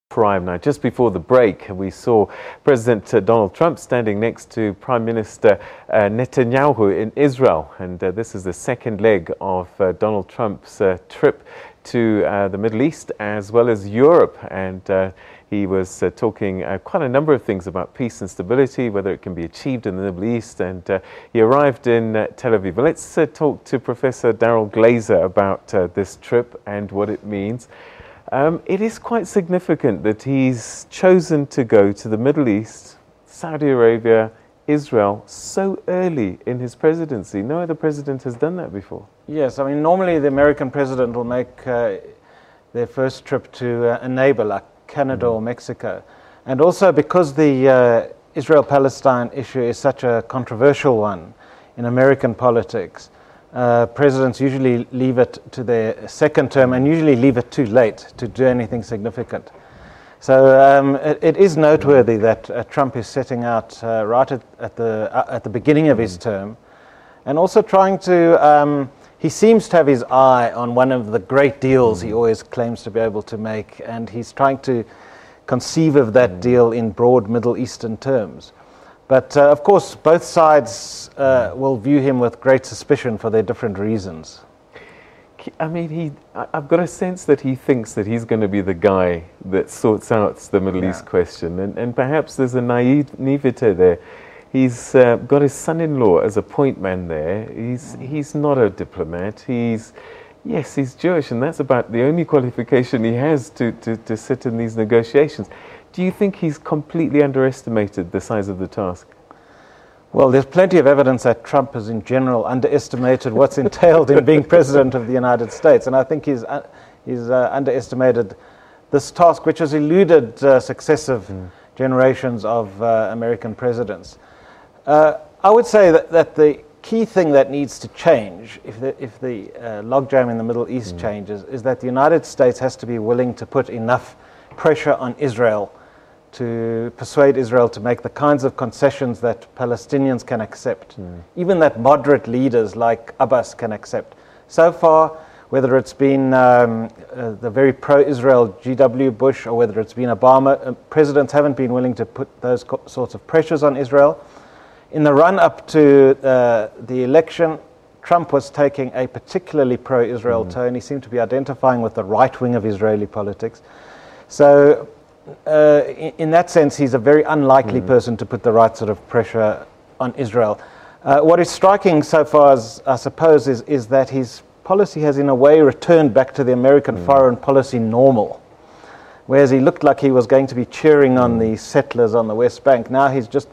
Prime. Now, just before the break, we saw President Donald Trump standing next to Prime Minister Netanyahu in Israel, and this is the second leg of Donald Trump's trip to the Middle East as well as Europe, and he was talking quite a number of things about peace and stability, whether it can be achieved in the Middle East, and he arrived in Tel Aviv. But let's talk to Professor Daryl-Glaser about this trip and what it means. It is quite significant that he's chosen to go to the Middle East, Saudi Arabia, Israel, so early in his presidency. No other president has done that before. Yes, I mean, normally the American president will make their first trip to a neighbor like Canada or Mexico. And also because the Israel-Palestine issue is such a controversial one in American politics, presidents usually leave it to their second term and usually leave it too late to do anything significant. So it is noteworthy that Trump is setting out right at the beginning of his term, and also trying to, he seems to have his eye on one of the great deals he always claims to be able to make, and he's trying to conceive of that deal in broad Middle Eastern terms. But of course, both sides will view him with great suspicion for their different reasons. I mean, I've got a sense that he thinks that he's going to be the guy that sorts out the Middle East question, and perhaps there's a naivete there. He's got his son-in-law as a point man there. He's not a diplomat. Yes, he's Jewish, and that's about the only qualification he has to sit in these negotiations. Do you think he's completely underestimated the size of the task? Well, there's plenty of evidence that Trump has in general underestimated what's entailed in being president of the United States, and I think he's underestimated this task, which has eluded successive generations of American presidents. I would say that the key thing that needs to change, if the logjam in the Middle East changes, is that the United States has to be willing to put enough pressure on Israel to persuade Israel to make the kinds of concessions that Palestinians can accept, even that moderate leaders like Abbas can accept. So far, whether it's been the very pro-Israel G.W. Bush or whether it's been Obama, presidents haven't been willing to put those sorts of pressures on Israel. In the run-up to the election, Trump was taking a particularly pro-Israel tone. He seemed to be identifying with the right wing of Israeli politics. So in that sense, he's a very unlikely person to put the right sort of pressure on Israel. What is striking so far, as I suppose, is that his policy has in a way returned back to the American foreign policy normal. Whereas he looked like he was going to be cheering on the settlers on the West Bank, now he's just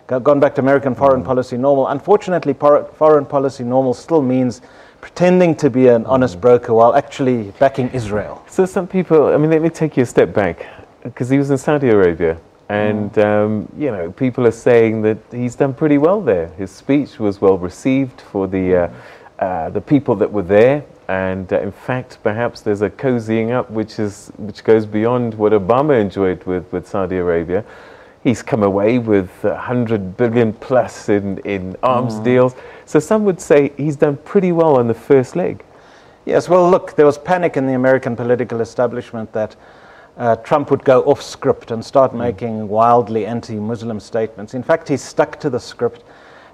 gone back to American foreign policy normal. Unfortunately, foreign policy normal still means pretending to be an honest broker while actually backing Israel. So some people, I mean, let me take you a step back, because he was in Saudi Arabia, and you know, people are saying that he's done pretty well there. His speech was well received for the people that were there, and in fact, perhaps there's a cozying up which goes beyond what Obama enjoyed with Saudi Arabia. He's come away with 100 billion plus in arms deals. So some would say he's done pretty well on the first leg. Yes, well, look, there was panic in the American political establishment that Trump would go off script and start making wildly anti-Muslim statements. In fact, he stuck to the script.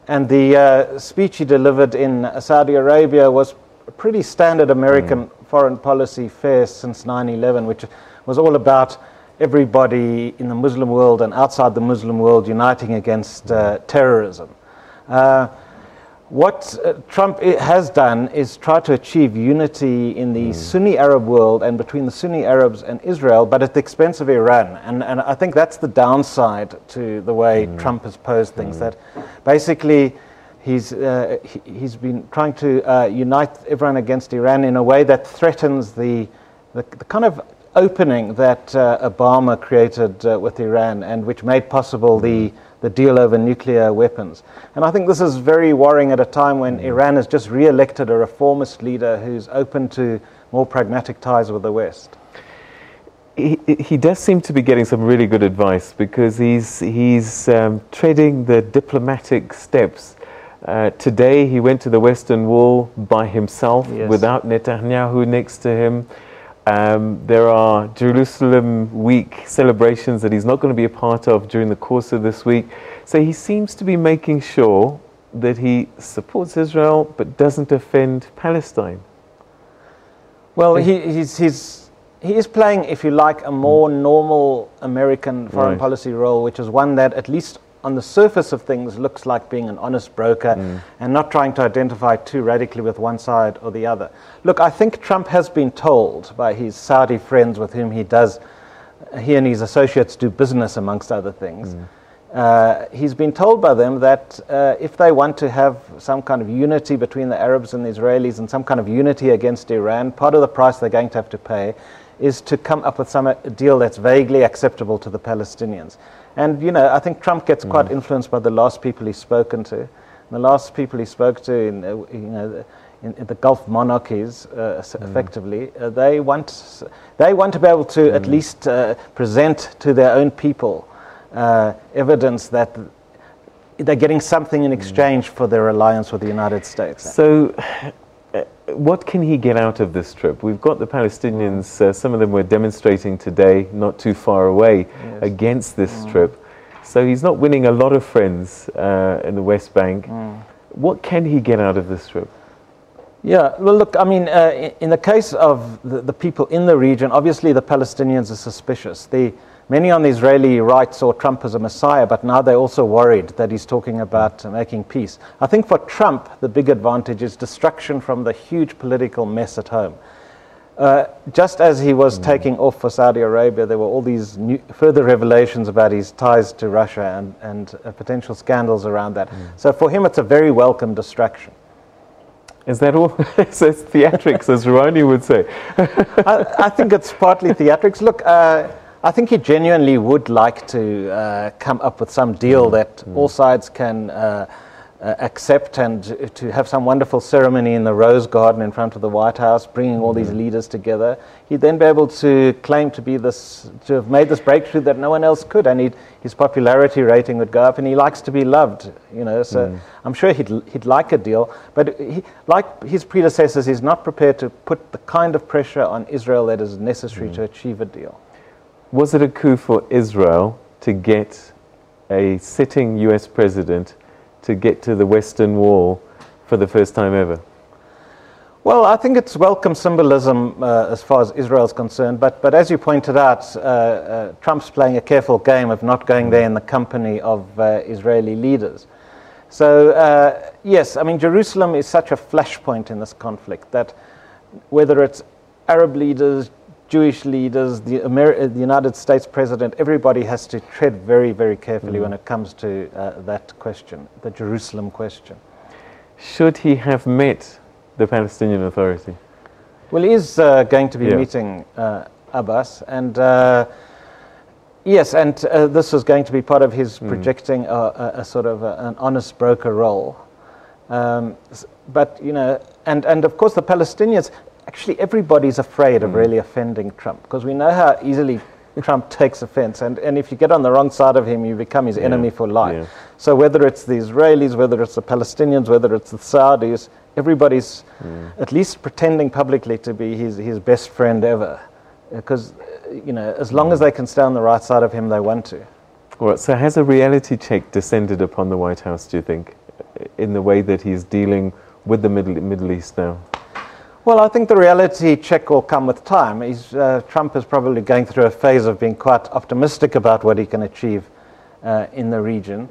And the speech he delivered in Saudi Arabia was a pretty standard American foreign policy fare since 9/11, which was all about everybody in the Muslim world and outside the Muslim world uniting against terrorism. What Trump has done is try to achieve unity in the Sunni Arab world and between the Sunni Arabs and Israel, but at the expense of Iran. And I think that's the downside to the way Trump has posed things, that basically he's been trying to unite everyone against Iran in a way that threatens the kind of opening that Obama created with Iran, and which made possible the deal over nuclear weapons. And I think this is very worrying at a time when Iran has just re-elected a reformist leader who's open to more pragmatic ties with the West. He does seem to be getting some really good advice, because he's treading the diplomatic steps. Today he went to the Western Wall by himself, without Netanyahu next to him. There are Jerusalem Week celebrations that he's not going to be a part of during the course of this week. So he seems to be making sure that he supports Israel but doesn't offend Palestine. Well, he is playing, if you like, a more normal American foreign policy role, which is one that, at least on the surface of things, looks like being an honest broker and not trying to identify too radically with one side or the other. Look, I think Trump has been told by his Saudi friends with whom he and his associates do business, amongst other things. He's been told by them that if they want to have some kind of unity between the Arabs and the Israelis and some kind of unity against Iran, part of the price they're going to have to pay is to come up with some deal that's vaguely acceptable to the Palestinians. And, you know, I think Trump gets quite influenced by the last people he's spoken to. And the last people he spoke to in the Gulf monarchies, effectively, they want to be able to at least present to their own people evidence that they're getting something in exchange for their alliance with the United States. So what can he get out of this trip? We've got the Palestinians, some of them were demonstrating today, not too far away, against this trip. So he's not winning a lot of friends in the West Bank. What can he get out of this trip? Yeah, well, look, I mean, in the case of the people in the region, obviously the Palestinians are suspicious. Many on the Israeli right saw Trump as a messiah, but now they're also worried that he's talking about making peace. I think for Trump, the big advantage is distraction from the huge political mess at home. Just as he was taking off for Saudi Arabia, there were all these further revelations about his ties to Russia and potential scandals around that. So for him, it's a very welcome distraction. Is that all? So it's theatrics, as Ronnie would say. I think it's partly theatrics. Look, I think he genuinely would like to come up with some deal that all sides can accept, and to have some wonderful ceremony in the Rose Garden in front of the White House, bringing all these leaders together. He'd then be able to claim to have made this breakthrough that no one else could, and his popularity rating would go up, and he likes to be loved, you know. So I'm sure he'd like a deal, but like his predecessors, he's not prepared to put the kind of pressure on Israel that is necessary to achieve a deal. Was it a coup for Israel to get a sitting US president to get to the Western Wall for the first time ever? Well, I think it's welcome symbolism as far as Israel is concerned, but as you pointed out, Trump's playing a careful game of not going there in the company of Israeli leaders. So, yes, I mean, Jerusalem is such a flashpoint in this conflict that whether it's Arab leaders, Jewish leaders, the United States president, everybody has to tread very, very carefully when it comes to that question, the Jerusalem question. Should he have met the Palestinian Authority? Well, he is going to be meeting Abbas, and yes, and this is going to be part of his projecting a sort of an honest broker role. But, you know, and of course the Palestinians, actually, everybody's afraid of really offending Trump, because we know how easily Trump takes offense. And if you get on the wrong side of him, you become his enemy for life. So whether it's the Israelis, whether it's the Palestinians, whether it's the Saudis, everybody's at least pretending publicly to be his best friend ever. Because, you know, as long as they can stay on the right side of him, they want to. All right, so has a reality check descended upon the White House, do you think, in the way that he's dealing with the Middle East now? Well, I think the reality check will come with time. Trump is probably going through a phase of being quite optimistic about what he can achieve in the region.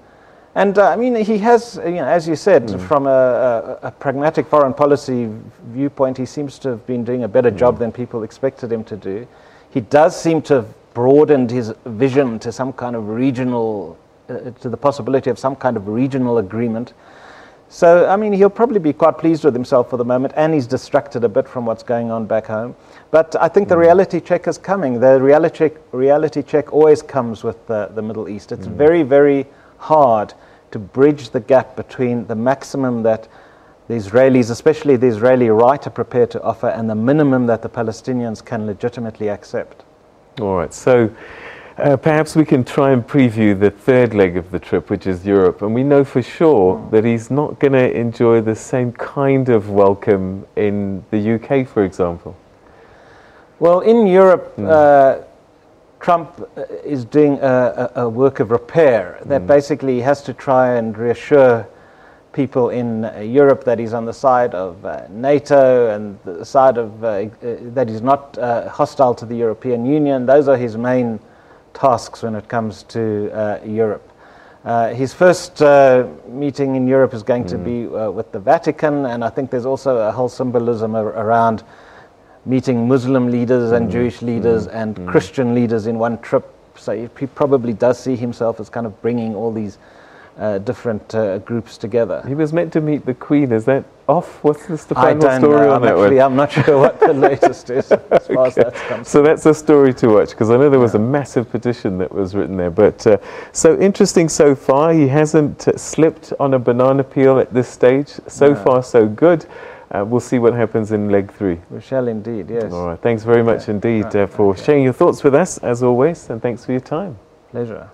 And I mean, he has, you know, as you said, from a pragmatic foreign policy viewpoint, he seems to have been doing a better job than people expected him to do. He does seem to have broadened his vision to some kind of regional, to the possibility of some kind of regional agreement. So, I mean, he'll probably be quite pleased with himself for the moment, and he's distracted a bit from what's going on back home. But I think the reality check is coming. The reality check always comes with the Middle East. It's very, very hard to bridge the gap between the maximum that the Israelis, especially the Israeli right, are prepared to offer, and the minimum that the Palestinians can legitimately accept. All right, so perhaps we can try and preview the third leg of the trip, which is Europe. And we know for sure that he's not going to enjoy the same kind of welcome in the UK, for example. Well, in Europe, Trump is doing a work of repair that basically has to try and reassure people in Europe that he's on the side of NATO and the side of that he's not hostile to the European Union. Those are his main tasks when it comes to Europe. His first meeting in Europe is going to be with the Vatican, and I think there's also a whole symbolism around meeting Muslim leaders and Jewish leaders and Christian leaders in one trip. So he probably does see himself as kind of bringing all these different groups together. He was meant to meet the Queen. Is that off? What's the final story on that one? I'm not sure what the latest is as far as that's concerned. So that's a story to watch, because I know there was a massive petition that was written there. But so interesting so far. He hasn't slipped on a banana peel at this stage. So far, so good. We'll see what happens in leg 3. We shall indeed, yes. All right. Thanks very much indeed for sharing your thoughts with us, as always, and thanks for your time. Pleasure.